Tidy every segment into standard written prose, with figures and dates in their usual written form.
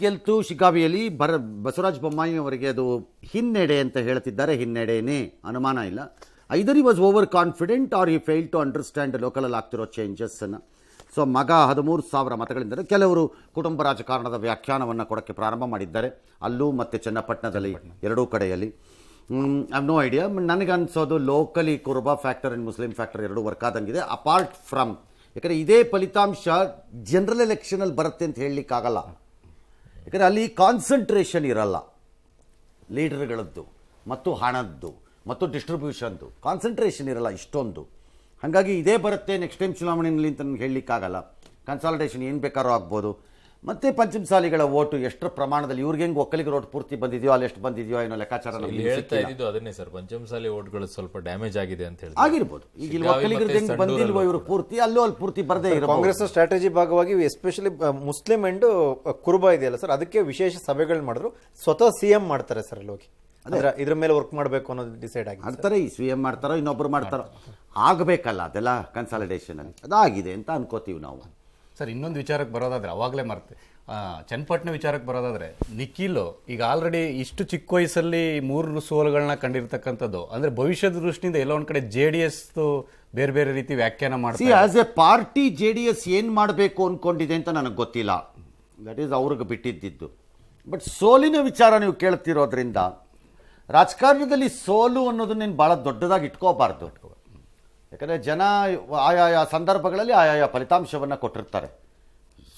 ಗೆಲ್ತು ಶಿಗ್ಗಾವಿಯಲ್ಲಿ ಬಸವರಾಜ ಬೊಮ್ಮಾಯಿ ಅವರಿಗೆ ಅದು ಹಿನ್ನಡೆ ಅಂತ ಹೇಳ್ತಿದ್ದಾರೆ. ಹಿನ್ನಡೆನೇ ಅನುಮಾನ ಇಲ್ಲ. Either he was over confident or he fail to understand ಲೋಕಲಲ್ಲಿ ಆಗ್ತಿರೋ ಚೇಂಜಸ್ಸನ್ನು. ಸೊ ಮಗ 13,000 ಮತಗಳಿಂದ ಕೆಲವರು ಕುಟುಂಬ ರಾಜಕಾರಣದ ವ್ಯಾಖ್ಯಾನವನ್ನು ಕೊಡೋಕ್ಕೆ ಪ್ರಾರಂಭ ಮಾಡಿದ್ದಾರೆ, ಅಲ್ಲೂ ಮತ್ತು ಚನ್ನಪಟ್ಟಣದಲ್ಲಿ ಎರಡೂ ಕಡೆಯಲ್ಲಿ. I have no idea. ನನಗನ್ಸೋದು locally Kuruba factor and Muslim factor ಎರಡೂ ವರ್ಕ್ ಆದಂಗಿದೆ. ಅಪಾರ್ಟ್ ಫ್ರಮ್, ಯಾಕಂದರೆ ಇದೇ ಫಲಿತಾಂಶ ಜನರಲ್ ಎಲೆಕ್ಷನಲ್ಲಿ ಬರುತ್ತೆ ಅಂತ ಹೇಳಲಿಕ್ಕಾಗಲ್ಲ. ಯಾಕಂದರೆ ಅಲ್ಲಿ ಕಾನ್ಸಂಟ್ರೇಷನ್ ಇರಲ್ಲ, ಲೀಡರ್ಗಳದ್ದು ಮತ್ತು ಹಣದ್ದು ಮತ್ತು ಡಿಸ್ಟ್ರಿಬ್ಯೂಷನ್ದು ಕಾನ್ಸಂಟ್ರೇಷನ್ ಇರಲ್ಲ ಇಷ್ಟೊಂದು. ಹಾಗಾಗಿ ಇದೇ ಬರುತ್ತೆ ನೆಕ್ಸ್ಟ್ ಟೈಮ್ ಚುನಾವಣೆಯಲ್ಲಿ ಅಂತ ನನಗೆ ಹೇಳಲಿಕ್ಕಾಗಲ್ಲ. ಕನ್ಸಾಲಿಡೇಷನ್ ಏನು ಬೇಕಾದ್ರೂ ಆಗ್ಬೋದು. ಮತ್ತು ಪಂಚಮಸಾಲಿಗಳ ಓಟು ಎಷ್ಟರ ಪ್ರಮಾಣದಲ್ಲಿ ಇವ್ರಿಗೆ ಹೆಂಗೆ ಒಕ್ಕಲಿಗರ ಓಟ್ ಪೂರ್ತಿ ಬಂದಿದೆಯೋ ಅಲ್ಲಿ ಎಷ್ಟು ಬಂದಿದೆಯೋ ಏನೋ ಲೆಕ್ಕಾಚಾರ ಹೇಳ್ತಾ ಇದ್ದು ಅದನ್ನೇ ಸರ್, ಪಂಚಮಸಾಲಿ ಓಟ್ಗಳು ಸ್ವಲ್ಪ ಡ್ಯಾಮೇಜ್ ಆಗಿದೆ ಅಂತ ಹೇಳಿ ಆಗಿರ್ಬೋದು. ಈಗ ಇಲ್ಲಿ ಒಕ್ಕಲಿಗರಿಗೆ ಹೆಂಗೆ ಬಂದಿಲ್ವೋ ಇವರು ಪೂರ್ತಿ, ಅಲ್ಲೂ ಅಲ್ಲಿ ಪೂರ್ತಿ ಬರದೇ ಇರೋ ಕಾಂಗ್ರೆಸ್ ಸ್ಟ್ರಾಟಜಿ ಭಾಗವಾಗಿ ಎಸ್ಪೆಷಲಿ ಮುಸ್ಲಿಂ ಅಂಡ್ ಕುರುಬಾ ಇದೆಯಲ್ಲ ಸರ್, ಅದಕ್ಕೆ ವಿಶೇಷ ಸಭೆಗಳು ಮಾಡಿದ್ರು. ಸ್ವತಃ ಸಿಎಂ ಮಾಡ್ತಾರೆ ಸರ್ ಅಲ್ಲಿ ಹೋಗಿ, ಅಂದ್ರೆ ಇದ್ರ ಮೇಲೆ ವರ್ಕ್ ಮಾಡಬೇಕು ಅನ್ನೋದು ಡಿಸೈಡ್ ಆಗಿ ಮಾಡ್ತಾರೆ. ಈ ಸಿ ಎಂ ಮಾಡ್ತಾರೋ ಇನ್ನೊಬ್ರು ಮಾಡ್ತಾರೋ, ಆಗಬೇಕಲ್ಲ ಅದೆಲ್ಲ ಕನ್ಸಾಲಿಡೇಷನಲ್ಲಿ. ಅದಾಗಿದೆ ಅಂತ ಅನ್ಕೋತೀವಿ ನಾವು. ಸರ್ ಇನ್ನೊಂದು ವಿಚಾರಕ್ಕೆ ಬರೋದಾದ್ರೆ, ಅವಾಗಲೇ ಮರ್ತೆ ಚನ್ನಪಟ್ಟಣ ವಿಚಾರಕ್ಕೆ ಬರೋದಾದ್ರೆ, ನಿಖಿಲ್ ಈಗ ಆಲ್ರೆಡಿ ಇಷ್ಟು ಚಿಕ್ಕ ವಯಸ್ಸಲ್ಲಿ 3 ಸೋಲುಗಳನ್ನ ಕಂಡಿರ್ತಕ್ಕಂಥದ್ದು, ಅಂದ್ರೆ ಭವಿಷ್ಯದ ದೃಷ್ಟಿಯಿಂದ ಎಲ್ಲೋ ಒಂದ್ ಕಡೆ JDS ಬೇರೆ ಬೇರೆ ರೀತಿ ವ್ಯಾಖ್ಯಾನ ಮಾಡ್ತಾರೆ. ಆಸ್ ಎ ಪಾರ್ಟಿ JDS ಏನ್ ಮಾಡಬೇಕು ಅನ್ಕೊಂಡಿದೆ ಅಂತ ನನಗೆ ಗೊತ್ತಿಲ್ಲ, ದಟ್ ಈಸ್ ಅವ್ರಿಗೆ ಬಿಟ್ಟಿದ್ದು. ಬಟ್ ಸೋಲಿನ ವಿಚಾರ ನೀವು ಕೇಳ್ತಿರೋದ್ರಿಂದ ರಾಜಕಾರಣದಲ್ಲಿ ಸೋಲು ಅನ್ನೋದನ್ನೇನು ಭಾಳ ದೊಡ್ಡದಾಗಿ ಇಟ್ಕೋಬಾರ್ದು. ಯಾಕಂದರೆ ಜನ ಆಯಾಯ ಸಂದರ್ಭಗಳಲ್ಲಿ ಆಯಾಯ ಫಲಿತಾಂಶವನ್ನು ಕೊಟ್ಟಿರ್ತಾರೆ.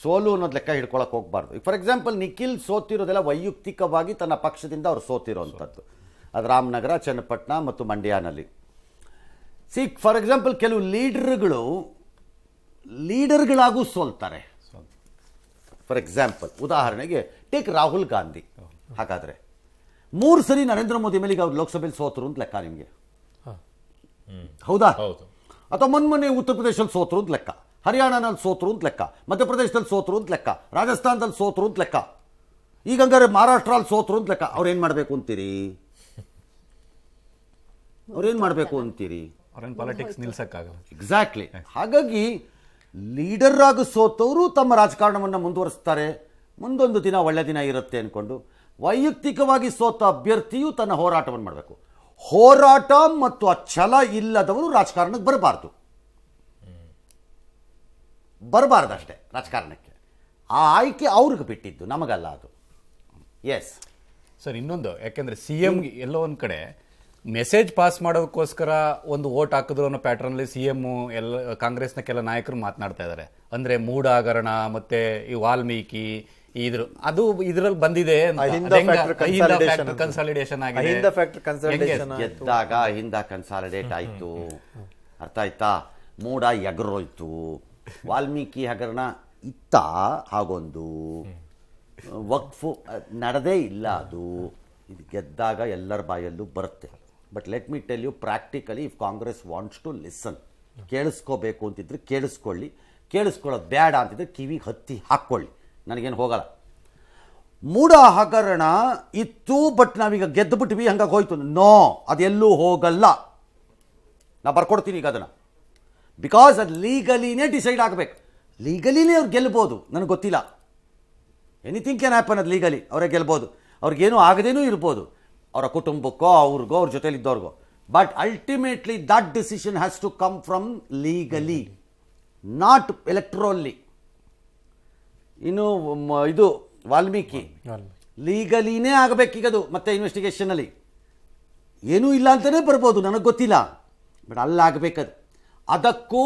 ಸೋಲು ಅನ್ನೋದು ಲೆಕ್ಕ ಹಿಡ್ಕೊಳಕ್ಕೆ ಹೋಗ್ಬಾರ್ದು. ಈಗ ಫಾರ್ ಎಕ್ಸಾಂಪಲ್ ನಿಖಿಲ್ ಸೋತಿರೋದೆಲ್ಲ ವೈಯಕ್ತಿಕವಾಗಿ ತನ್ನ ಪಕ್ಷದಿಂದ ಅವ್ರು ಸೋತಿರೋವಂಥದ್ದು. ಅದು ರಾಮನಗರ, ಚನ್ನಪಟ್ಟಣ ಮತ್ತು ಮಂಡ್ಯನಲ್ಲಿ. ಫಾರ್ ಎಕ್ಸಾಂಪಲ್ ಕೆಲವು ಲೀಡರ್ಗಳಾಗೂ ಸೋಲ್ತಾರೆ. ಫಾರ್ ಎಕ್ಸಾಂಪಲ್ ಉದಾಹರಣೆಗೆ ಟೇಕ್ ರಾಹುಲ್ ಗಾಂಧಿ. ಹಾಗಾದರೆ 3 ಸರಿ ನರೇಂದ್ರ ಮೋದಿ ಮೇಲೆ ಈಗ ಅವ್ರು ಲೋಕಸಭೆಯಲ್ಲಿ ಸೋತರು ಅಂತ ಲೆಕ್ಕ ನಿಮಗೆ, ಹೌದಾ? ಅಥವಾ ಮೊನ್ನೆ ಉತ್ತರ ಪ್ರದೇಶದಲ್ಲಿ ಸೋತರು ಅಂತ ಲೆಕ್ಕ, ಹರಿಯಾಣನಲ್ಲಿ ಸೋತರು ಅಂತ ಲೆಕ್ಕ, ಮಧ್ಯಪ್ರದೇಶದಲ್ಲಿ ಸೋತರು ಅಂತ ಲೆಕ್ಕ, ರಾಜಸ್ಥಾನದಲ್ಲಿ ಸೋತರು ಅಂತ ಲೆಕ್ಕ, ಈಗ ಹಂಗಾರೆ ಮಹಾರಾಷ್ಟ್ರಲ್ಲಿ ಸೋತರು ಅಂತ ಲೆಕ್ಕ. ಅವ್ರೇನು ಮಾಡಬೇಕು ಅಂತೀರಿ? ಅವ್ರೇನು ಮಾಡಬೇಕು ಅಂತೀರಿ? ಅವ್ರೇನು ಪಾಲಿಟಿಕ್ಸ್ ನಿಲ್ಸಕ್ಕಾಗಲ್ಲ. ಎಕ್ಸಾಕ್ಟ್ಲಿ. ಹಾಗಾಗಿ ಲೀಡರ್ ಆಗಿ ಸೋತವರು ತಮ್ಮ ರಾಜಕಾರಣವನ್ನು ಮುಂದುವರಿಸ್ತಾರೆ, ಮುಂದೊಂದು ದಿನ ಒಳ್ಳೆ ದಿನ ಇರುತ್ತೆ ಅಂದ್ಕೊಂಡು. ವೈಯಕ್ತಿಕವಾಗಿ ಸೋತ ಅಭ್ಯರ್ಥಿಯು ತನ್ನ ಹೋರಾಟವನ್ನು ಮಾಡಬೇಕು. ಹೋರಾಟ ಮತ್ತು ಆ ಛಲ ಇಲ್ಲದವರು ರಾಜಕಾರಣಕ್ಕೆ ಬರಬಾರ್ದಷ್ಟೇ ರಾಜಕಾರಣಕ್ಕೆ. ಆ ಆಯ್ಕೆ ಅವ್ರಿಗೆ ಬಿಟ್ಟಿದ್ದು, ನಮಗಲ್ಲ ಅದು. ಎಸ್ ಸರ್ ಇನ್ನೊಂದು, ಯಾಕೆಂದ್ರೆ CM ಎಲ್ಲೋ ಒಂದ್ ಕಡೆ ಮೆಸೇಜ್ ಪಾಸ್ ಮಾಡೋದಕ್ಕೋಸ್ಕರ ಒಂದು ವೋಟ್ ಹಾಕಿದ್ರು ಅನ್ನೋ ಪ್ಯಾಟರ್ನಲ್ಲಿ CM ಎಲ್ಲ ಕಾಂಗ್ರೆಸ್ನ ಕೆಲ ನಾಯಕರು ಮಾತನಾಡ್ತಾ ಇದ್ದಾರೆ. ಅಂದ್ರೆ ಮೂಡ ಹಗರಣ ಮತ್ತೆ ಈ ವಾಲ್ಮೀಕಿ ಅದು ಇದ್ರಲ್ಲಿ ಬಂದಿದೆ, ಕನ್ಸಾಲಿಡೇಷನ್ ಆಗಿದೆ. ಗೆದ್ದಾಗ ಹಿಂದ ಕನ್ಸಾಲಿಡೇಟ್ ಆಯ್ತು, ಅರ್ಥ ಆಯ್ತಾ? ಮೂಡ ಎಗರೋಯ್ತು. ವಾಲ್ಮೀಕಿ ಹಗರಣ ಇತ್ತ, ಹಾಗೊಂದು ವಕ್ಫು ನಡೆದೇ ಇಲ್ಲ. ಅದು ಇದು ಗೆದ್ದಾಗ ಎಲ್ಲರ ಬಾಯಲ್ಲೂ ಬರುತ್ತೆ. But let me tell you practically, if Congress wants to listen, ಕೇಳಿಸ್ಕೋಬೇಕು ಅಂತಿದ್ರೆ ಕೇಳಿಸ್ಕೊಳ್ಳಿ, ಕೇಳಿಸ್ಕೊಳ್ಳೋದು ಬೇಡ ಅಂತಿದ್ರೆ ಕಿವಿಗೆ ಹತ್ತಿ ಹಾಕ್ಕೊಳ್ಳಿ, ನನಗೇನು ಹೋಗಲ್ಲ. ಮೂಡ ಹಗರಣ ಇತ್ತು, ಬಟ್ ನಾವೀಗ ಗೆದ್ದು ಬಿಟ್ವಿ ಹಂಗಾಗಿ ಹೋಯ್ತು. ನೋ, ಅದೆಲ್ಲೂ ಹೋಗಲ್ಲ. ನಾ ಬರ್ಕೊಡ್ತೀನಿ ಈಗ ಅದನ್ನು. ಬಿಕಾಸ್ ಅದು ಲೀಗಲಿನೇ ಡಿಸೈಡ್ ಆಗಬೇಕು. ಲೀಗಲಿನೇ ಅವ್ರು ಗೆಲ್ಬೋದು, ನನಗೆ ಗೊತ್ತಿಲ್ಲ. Anything can happen. ಅದು ಲೀಗಲಿ ಅವರೇ ಗೆಲ್ಬೋದು, ಅವ್ರಿಗೇನೂ ಆಗದೇನೂ ಇರ್ಬೋದು, ಅವರ ಕುಟುಂಬಕ್ಕೋ ಅವ್ರಿಗೋ ಅವ್ರ ಜೊತೆಲಿದ್ದವ್ರಿಗೋ. But ultimately that decision has to come from legally, not electorally. ಇನ್ನು ಇದು ವಾಲ್ಮೀಕಿ ಲೀಗಲಿನೇ ಆಗಬೇಕೀಗದು. ಮತ್ತೆ ಇನ್ವೆಸ್ಟಿಗೇಷನಲ್ಲಿ ಏನೂ ಇಲ್ಲ ಅಂತಲೇ ಬರ್ಬೋದು, ನನಗೆ ಗೊತ್ತಿಲ್ಲ. ಬಟ್ ಅಲ್ಲಾಗಬೇಕದು. ಅದಕ್ಕೂ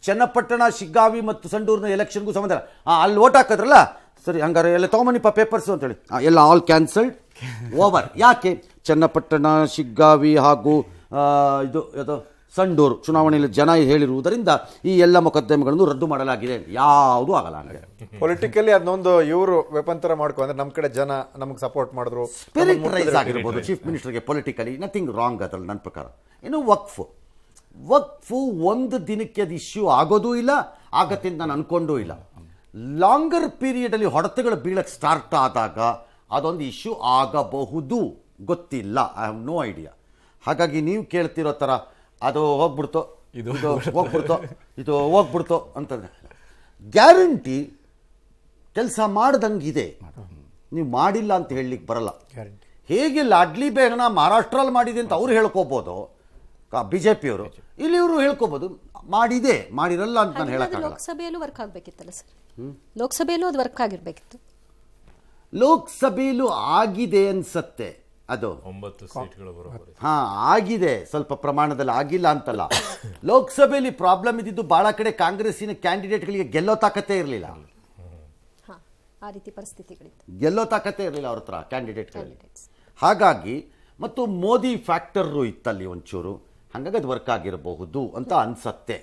ಚನ್ನಪಟ್ಟಣ, ಶಿಗ್ಗಾವಿ ಮತ್ತು ಸಂಡೂರಿನ ಎಲೆಕ್ಷನ್ಗೂ ಸಂಬಂಧ ಇಲ್ಲ. ಅಲ್ಲಿ ಓಟ್ ಹಾಕಿದ್ರಲ್ಲ, ಸರಿ ಹಂಗಾರೆ ಎಲ್ಲ ತೊಗೊಂಬನಿಪ್ಪ ಪೇಪರ್ಸು ಅಂತೇಳಿ ಎಲ್ಲ ಆಲ್ ಕ್ಯಾನ್ಸಲ್ಡ್, ಓವರ್. ಯಾಕೆ? ಚನ್ನಪಟ್ಟಣ, ಶಿಗ್ಗಾವಿ ಹಾಗೂ ಇದು ಸಂಡೂರು ಚುನಾವಣೆಯಲ್ಲಿ ಜನ ಹೇಳಿರುವುದರಿಂದ ಈ ಎಲ್ಲ ಮೊಕದ್ದಮೆಗಳನ್ನು ರದ್ದು ಮಾಡಲಾಗಿದೆ. ಯಾವುದೂ ಆಗಲ್ಲ. ಹಂಗೆ ಪೊಲಿಟಿಕಲಿ ಅದನ್ನೊಂದು ಇವರು ವೆಪಂತರ ಮಾಡ್ಕೊ, ಅಂದ್ರೆ ನಮ್ಮ ಕಡೆ ಜನ ನಮಗೆ ಸಪೋರ್ಟ್ ಮಾಡಿದ್ರು, ಸ್ಪಿರಿಟ್ ರೈಸ್ ಆಗಿರ್ಬೋದು ಚೀಫ್ ಮಿನಿಸ್ಟರ್ಗೆ. ಪೊಲಿಟಿಕಲಿ ನಥಿಂಗ್ ರಾಂಗ್ ಅದ್ರಲ್ಲಿ ನನ್ನ ಪ್ರಕಾರ. ಇನ್ನು ವಕ್ಫು ಒಂದು ದಿನಕ್ಕೆ ಅದು ಇಶ್ಯೂ ಆಗೋದೂ ಇಲ್ಲ, ಆಗತ್ತೆ ಅಂತ ನಾನು ಅನ್ಕೊಂಡೂ ಇಲ್ಲ. ಲಾಂಗರ್ ಪೀರಿಯಡಲ್ಲಿ ಹೊಡೆತಗಳು ಬೀಳಕ್ಕೆ ಸ್ಟಾರ್ಟ್ ಆದಾಗ ಅದೊಂದು ಇಶ್ಯೂ ಆಗಬಹುದು, ಗೊತ್ತಿಲ್ಲ. I have no idea. ಹಾಗಾಗಿ ನೀವು ಕೇಳ್ತಿರೋ ಥರ ಅದು ಹೋಗ್ಬಿಡ್ತೋ ಇದು ಹೋಗ್ಬಿಡ್ತೋ ಅಂತಂದ್ರೆ ಗ್ಯಾರಂಟಿ ಕೆಲಸ ಮಾಡ್ದಂಗಿದೆ. ನೀವು ಮಾಡಿಲ್ಲ ಅಂತ ಹೇಳಲಿಕ್ಕೆ ಬರಲ್ಲ. ಗ್ಯಾರಂಟಿ. ಹೇಗೆ ಲಾಡ್ಲಿ ಬೇಗನ ಮಹಾರಾಷ್ಟ್ರಲ್ಲಿ ಮಾಡಿದೆ ಅಂತ ಅವ್ರು ಹೇಳ್ಕೋಬೋದು ಬಿಜೆಪಿಯವರು, ಇಲ್ಲಿ ಇವರು ಹೇಳ್ಕೋಬೋದು ಮಾಡಿದೆ ಮಾಡಿರಲ್ಲ ಅಂತ ನಾನು ಹೇಳಕ್ಕಾಗಲ್ಲ. ಲೋಕಸಭೆಯಲ್ಲೂ ವರ್ಕ್ ಆಗಬೇಕಿತ್ತಲ್ಲ ಸರ್, ಲೋಕಸಭೆಯಲ್ಲೂ ಅದು ವರ್ಕ್ ಆಗಿರ್ಬೇಕಿತ್ತು. ಲೋಕಸಭೆಯಲ್ಲೂ ಆಗಿದೆ ಅನ್ಸತ್ತೆ ಅದು 9 ಸೀಟ್ಗಳು ಬರೋಬರಿ. ಹಾ ಆಗಿದೆ, ಸ್ವಲ್ಪ ಪ್ರಮಾಣದಲ್ಲಿ ಆಗಿಲ್ಲ ಅಂತಲ್ಲ. ಲೋಕಸಭೆಯಲ್ಲಿ ಪ್ರಾಬ್ಲಮ್ ಇದ್ದಿದ್ದು ಬಹಳ ಕಡೆ ಕಾಂಗ್ರೆಸ್ಸಿನ ಕ್ಯಾಂಡಿಡೇಟ್ಗಳಿಗೆ ಗೆಲ್ಲೋ ತಾಕತ್ತೇ ಇರಲಿಲ್ಲ, ಹಾ ಆ ರೀತಿ ಪರಿಸ್ಥಿತಿಗಳಿತ್ತು. ಗೆಲ್ಲೋ ತಾಕತ್ತೇ ಇರಲಿಲ್ಲ ಅವ್ರ ಹತ್ರ ಕ್ಯಾಂಡಿಡೇಟ್ಗಳಲ್ಲಿ. ಹಾಗಾಗಿ ಮತ್ತು ಮೋದಿ ಫ್ಯಾಕ್ಟರು ಇತ್ತಲ್ಲಿ ಒಂಚೂರು, ಹಾಗಾಗಿ ಅದು ವರ್ಕ್ ಆಗಿರಬಹುದು ಅಂತ ಅನ್ಸತ್ತೆ.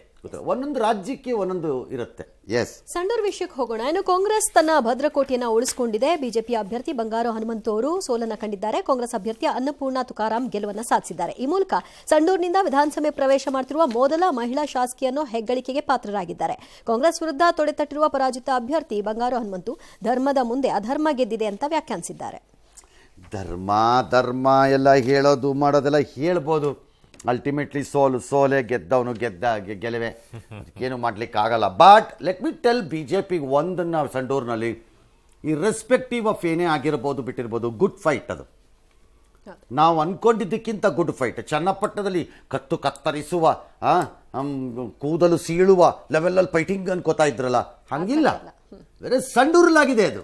ಒಂದೊಂದು ರಾಜ್ಯಕ್ಕೆ ಒಂದೊಂದು ಇರುತ್ತೆ. ಎಸ್, ಸಂಡೂರು ವಿಷಯಕ್ಕೆ ಹೋಗೋಣ. ಇನ್ನು ಕಾಂಗ್ರೆಸ್ ತನ್ನ ಭದ್ರಕೋಟೆಯನ್ನು ಉಳಿಸಿಕೊಂಡಿದೆ. ಬಿಜೆಪಿ ಅಭ್ಯರ್ಥಿ ಬಂಗಾರು ಹನುಮಂತು ಅವರು ಸೋಲನ್ನ ಕಂಡಿದ್ದಾರೆ. ಕಾಂಗ್ರೆಸ್ ಅಭ್ಯರ್ಥಿ ಅನ್ನಪೂರ್ಣ ತುಕಾರಾಂ ಗೆಲುವನ್ನು ಸಾಧಿಸಿದ್ದಾರೆ. ಈ ಮೂಲಕ ಸಂಡೂರಿನಿಂದ ವಿಧಾನಸಭೆ ಪ್ರವೇಶ ಮಾಡುತ್ತಿರುವ ಮೊದಲ ಮಹಿಳಾ ಶಾಸಕಿಯನ್ನು ಹೆಗ್ಗಳಿಕೆಗೆ ಪಾತ್ರರಾಗಿದ್ದಾರೆ. ಕಾಂಗ್ರೆಸ್ ವಿರುದ್ಧ ತೊಡೆತಟ್ಟಿರುವ ಪರಾಜಿತ ಅಭ್ಯರ್ಥಿ ಬಂಗಾರು ಹನುಮಂತು ಧರ್ಮದ ಮುಂದೆ ಅಧರ್ಮ ಗೆದ್ದಿದೆ ಅಂತ ವ್ಯಾಖ್ಯಾನಿಸಿದ್ದಾರೆ. ಧರ್ಮ ಎಲ್ಲ ಹೇಳೋದು ಮಾಡೋದೆಲ್ಲ ಹೇಳ್ಬೋದು. ಅಲ್ಟಿಮೇಟ್ಲಿ ಸೋಲೆ ಗೆದ್ದವನು ಗೆಲುವೆ, ಅದಕ್ಕೇನು ಮಾಡ್ಲಿಕ್ಕೆ ಆಗಲ್ಲ. ಬಟ್ ಲೆಟ್ ಮಿ ಟೆಲ್, ಬಿಜೆಪಿಗೆ ಒಂದನ್ನು ಸಂಡೂರಿನಲ್ಲಿ ಇರ್ರೆಸ್ಪೆಕ್ಟಿವ್ ಆಫ್ ಏನೇ ಆಗಿರ್ಬೋದು ಬಿಟ್ಟಿರ್ಬೋದು, ಗುಡ್ ಫೈಟ್ ಅದು. ನಾವು ಅನ್ಕೊಂಡಿದ್ದಕ್ಕಿಂತ ಗುಡ್ ಫೈಟ್. ಚನ್ನಪಟ್ಟಣದಲ್ಲಿ ಕತ್ತರಿಸುವ ಕೂದಲು ಸೀಳುವ ಲೆವೆಲಲ್ಲಿ ಫೈಟಿಂಗ್ ಅನ್ಕೋತಾ ಇದ್ರಲ್ಲ, ಹಂಗಿಲ್ಲ. ಬೇರೆ ಸಂಡೂರಲ್ಲಾಗಿದೆ ಅದು.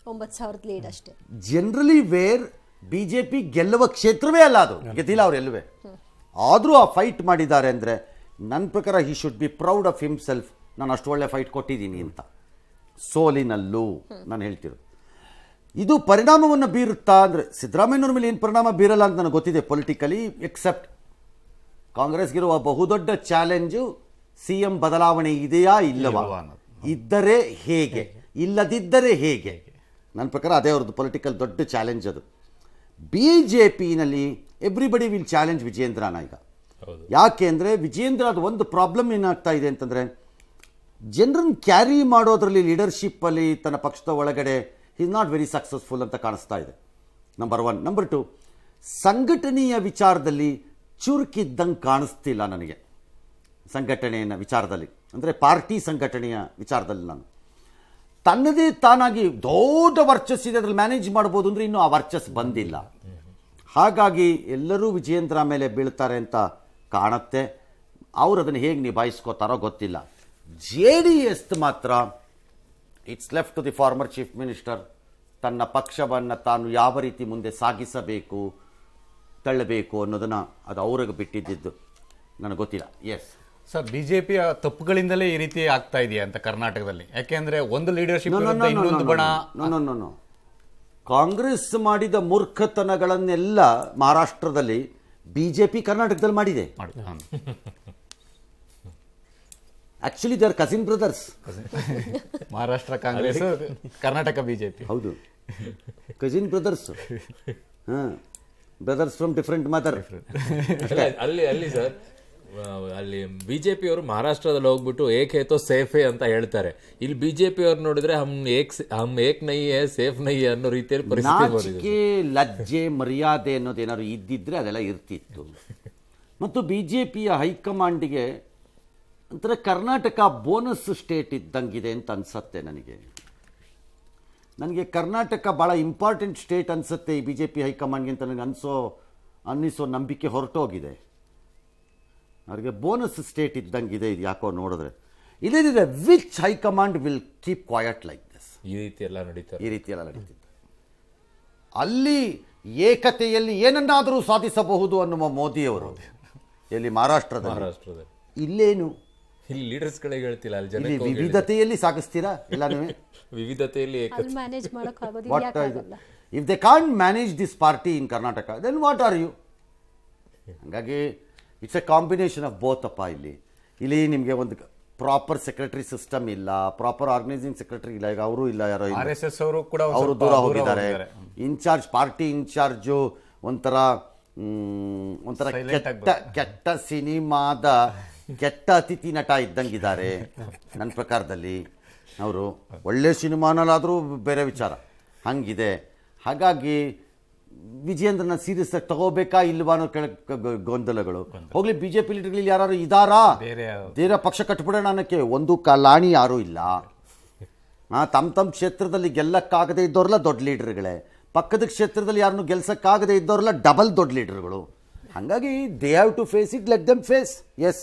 9,000 ಲೀಡ್ ಅಷ್ಟೇ. ಜನರಲಿ ವೇರ್ ಬಿಜೆಪಿ ಗೆಲ್ಲುವ ಕ್ಷೇತ್ರವೇ ಅಲ್ಲ ಅದು, ಗೆದ್ದಿಲ್ಲ ಅವರೆಲ್ಲವೇ. ಆದರೂ ಆ ಫೈಟ್ ಮಾಡಿದ್ದಾರೆ ಅಂದರೆ ನನ್ನ ಪ್ರಕಾರ he should be proud of himself. ನಾನು ಅಷ್ಟು ಒಳ್ಳೆ ಫೈಟ್ ಕೊಟ್ಟಿದ್ದೀನಿ ಅಂತ. ಸೋಲಿನಲ್ಲೂ ನಾನು ಹೇಳ್ತಿರೋದು. ಇದು ಪರಿಣಾಮವನ್ನು ಬೀರುತ್ತಾ ಅಂದರೆ ಸಿದ್ದರಾಮಯ್ಯನವ್ರ ಮೇಲೆ ಏನು ಪರಿಣಾಮ ಬೀರಲ್ಲ ಅಂತ ನನಗೆ ಗೊತ್ತಿದೆ ಪೊಲಿಟಿಕಲಿ. ಎಕ್ಸೆಪ್ಟ್ ಕಾಂಗ್ರೆಸ್ಗಿರುವ ಬಹುದೊಡ್ಡ ಚಾಲೆಂಜು CM ಬದಲಾವಣೆ ಇದೆಯಾ ಇಲ್ಲವಾ, ಇದ್ದರೆ ಹೇಗೆ, ಇಲ್ಲದಿದ್ದರೆ ಹೇಗೆ. ನನ್ನ ಪ್ರಕಾರ ಅದೇ ಅವ್ರದ್ದು ಪೊಲಿಟಿಕಲ್ ದೊಡ್ಡ ಚಾಲೆಂಜ್ ಅದು. ಬಿಜೆಪಿನಲ್ಲಿ ಎವ್ರಿಬಡಿ ವಿಲ್ ಚಾಲೆಂಜ್ ವಿಜೇಂದ್ರನ ಈಗ. ಯಾಕೆ ಅಂದರೆ ವಿಜೇಂದ್ರ ಅದು ಒಂದು ಪ್ರಾಬ್ಲಮ್ ಏನಾಗ್ತಾ ಇದೆ ಅಂತಂದರೆ, ಜನರನ್ನು ಕ್ಯಾರಿ ಮಾಡೋದ್ರಲ್ಲಿ ಲೀಡರ್ಶಿಪ್ಪಲ್ಲಿ ತನ್ನ ಪಕ್ಷದ ಒಳಗಡೆ ಈಸ್ ನಾಟ್ ವೆರಿ ಸಕ್ಸಸ್ಫುಲ್ ಅಂತ ಕಾಣಿಸ್ತಾ ಇದೆ. ನಂಬರ್ 1. ನಂಬರ್ 2, ಸಂಘಟನೆಯ ವಿಚಾರದಲ್ಲಿ ಚುರುಕಿದ್ದಂಗೆ ಕಾಣಿಸ್ತಿಲ್ಲ ನನಗೆ. ಸಂಘಟನೆಯ ವಿಚಾರದಲ್ಲಿ ಅಂದರೆ ಪಾರ್ಟಿ ಸಂಘಟನೆಯ ವಿಚಾರದಲ್ಲಿ ನಾನು ತನ್ನದೇ ತಾನಾಗಿ ದೊಡ್ಡ ವರ್ಚಸ್ಸಿದೆ, ಅದ್ರಲ್ಲಿ ಮ್ಯಾನೇಜ್ ಮಾಡ್ಬೋದು ಅಂದರೆ ಇನ್ನೂ ಆ ವರ್ಚಸ್ ಬಂದಿಲ್ಲ. ಹಾಗಾಗಿ ಎಲ್ಲರೂ ವಿಜಯೇಂದ್ರ ಮೇಲೆ ಬೀಳ್ತಾರೆ ಅಂತ ಕಾಣುತ್ತೆ. ಅವರು ಅದನ್ನು ಹೇಗೆ ನಿಭಾಯಿಸ್ಕೋತಾರೋ ಗೊತ್ತಿಲ್ಲ. JDS ಮಾತ್ರ it's left to the former chief minister. ತನ್ನ ಪಕ್ಷವನ್ನು ತಾನು ಯಾವ ರೀತಿ ಮುಂದೆ ಸಾಗಿಸಬೇಕು, ತಳ್ಳಬೇಕು ಅನ್ನೋದನ್ನು ಅದು ಅವ್ರಿಗೆ ಬಿಟ್ಟಿದ್ದು ನನಗೆ ಗೊತ್ತಿಲ್ಲ. ಎಸ್ ಸರ್, ಬಿಜೆಪಿಯ ತಪ್ಪುಗಳಿಂದಲೇ ಈ ರೀತಿ ಆಗ್ತಾ ಇದೆಯಾ ಅಂತ ಕರ್ನಾಟಕದಲ್ಲಿ? ಯಾಕೆಂದ್ರೆ ಒಂದು ಲೀಡರ್ಶಿಪ್ ಇನ್ನೊಂದು ಬಣ. ಕಾಂಗ್ರೆಸ್ ಮಾಡಿದ ಮೂರ್ಖತನಗಳನ್ನೆಲ್ಲ ಮಹಾರಾಷ್ಟ್ರದಲ್ಲಿ ಬಿಜೆಪಿ ಕರ್ನಾಟಕದಲ್ಲಿ ಮಾಡಿದೆ. Actually they are cousin brothers. Maharashtra Congress, Karnataka BJP. ಹೌದು, cousin brothers. Brothers from different mother. ಅಲ್ಲಿ ಸರ್, ಅಲ್ಲಿ ಬಿಜೆಪಿ ಅವರು ಮಹಾರಾಷ್ಟ್ರದಲ್ಲಿ ಹೋಗ್ಬಿಟ್ಟು ಏಕ್ ಹೇ ತೋ ಸೇಫ್ ಹೇ ಅಂತ ಹೇಳ್ತಾರೆ. ಇಲ್ಲಿ ಬಿಜೆಪಿ ಅವ್ರು ನೋಡಿದ್ರೆ ಹಮ್ ಏಕ್ ನೈ ಹೇ ಸೇಫ್ ನೈ ಅನ್ನೋ ರೀತಿಯಲ್ಲಿ ನಾಚಿಕೆ, ಲಜ್ಜೆ, ಮರ್ಯಾದೆ ಅನ್ನೋದೇನಾದ್ರು ಇದ್ದಿದ್ರೆ ಅದೆಲ್ಲ ಇರ್ತಿತ್ತು. ಮತ್ತು ಬಿಜೆಪಿಯ ಹೈಕಮಾಂಡಿಗೆ ಒಂಥರ ಕರ್ನಾಟಕ ಬೋನಸ್ ಸ್ಟೇಟ್ ಇದ್ದಂಗಿದೆ ಅಂತ ಅನ್ಸತ್ತೆ ನನಗೆ ಕರ್ನಾಟಕ ಭಾಳ ಇಂಪಾರ್ಟೆಂಟ್ ಸ್ಟೇಟ್ ಅನ್ಸುತ್ತೆ ಈ ಬಿಜೆಪಿ ಹೈಕಮಾಂಡ್ಗೆ ಅಂತ ನನಗೆ ಅನ್ನಿಸೋ ನಂಬಿಕೆ ಹೊರಟೋಗಿದೆ. ಅವರಿಗೆ ಬೋನಸ್ ಸ್ಟೇಟ್ ಇದ್ದಂಗಿದೆ ಇದು ಯಾಕೋ ನೋಡಿದ್ರೆ. ಇಲ್ಲದಿದ್ರೆ which high command will keep quiet like this? ಈ ರೀತಿ ಎಲ್ಲ ನಡೀತಿತ್ತು. ಅಲ್ಲಿ ಏಕತೆಯಲ್ಲಿ ಏನನ್ನಾದರೂ ಸಾಧಿಸಬಹುದು ಅನ್ನುವ ಮೋದಿಯವರು ಎಲ್ಲಿ ಮಹಾರಾಷ್ಟ್ರದಲ್ಲಿ. ಇಲ್ಲೇನು ಇಲ್ಲಿ ಲೀಡರ್ಸ್ಗಳಿಗೆ ಹೇಳ್ತಿಲ್ಲ, ಅಲ್ಲಿ ಜನ ವಿವಿಧತೆಯಲ್ಲಿ ಸಾಗಿಸ್ತೀರಾ ಎಲ್ಲನೂ. ವಿವಿಧತೆಯಲ್ಲಿ ಮ್ಯಾನೇಜ್ ಮಾಡಕ್ ಆಗೋದಿಲ್ಲ. If they can't manage this party in Karnataka then what are you? ಹಾಗಾಗಿ it's a combination of both ಅಪ್ಪ. ಇಲ್ಲಿ ನಿಮಗೆ ಒಂದು ಪ್ರಾಪರ್ ಸೆಕ್ರೆಟರಿ ಸಿಸ್ಟಮ್ ಇಲ್ಲ, ಪ್ರಾಪರ್ ಆರ್ಗನೈಸಿಂಗ್ ಸೆಕ್ರೆಟರಿ ಇಲ್ಲ. ಈಗ ಅವರು ಇಲ್ಲ, ಯಾರೋ RSS ಅವರು ಕೂಡ ಅವರು ದೂರ ಹೋಗಿದ್ದಾರೆ. ಪಾರ್ಟಿ ಇನ್ಚಾರ್ಜು ಒಂಥರ ಕೆಟ್ಟ ಸಿನಿಮಾದ ಕೆಟ್ಟ ಅತಿಥಿ ನಟ ಇದ್ದಂಗಿದ್ದಾರೆ ನನ್ನ ಪ್ರಕಾರದಲ್ಲಿ. ಅವರು ಒಳ್ಳೆ ಸಿನಿಮಾನಲ್ಲಾದರೂ ಬೇರೆ ವಿಚಾರ ಹಂಗಿದೆ. ಹಾಗಾಗಿ ವಿಜಯೇಂದ್ರನ ಸೀರಿಯಸ್ ಆಗಿ ತಗೋಬೇಕಾ ಇಲ್ವಾ ಅನ್ನೋ ಗೊಂದಲಗಳು. ಹೋಗ್ಲಿ, ಬಿಜೆಪಿ ಲೀಡರ್ಗಳಲ್ಲಿ ಯಾರು ಇದಾರಾ? ಬೇರೆ ಪಕ್ಷ ಕಟ್ಬಿಡೋಣ ಅನ್ನೋಕ್ಕೆ ಒಂದು ಲಾಣಿ ಯಾರೂ ಇಲ್ಲ. ತಮ್ಮ ಕ್ಷೇತ್ರದಲ್ಲಿ ಗೆಲ್ಲಕ್ಕಾಗದೇ ಇದ್ದವ್ರೆಲ್ಲ ದೊಡ್ಡ ಲೀಡರ್ಗಳೇ, ಪಕ್ಕದ ಕ್ಷೇತ್ರದಲ್ಲಿ ಯಾರನ್ನು ಗೆಲ್ಸಕ್ಕಾಗದೇ ಇದ್ದವ್ರೆಲ್ಲ ಡಬಲ್ ದೊಡ್ಡ ಲೀಡರ್ಗಳು. ಹಾಗಾಗಿ they have to face it, let them face. S.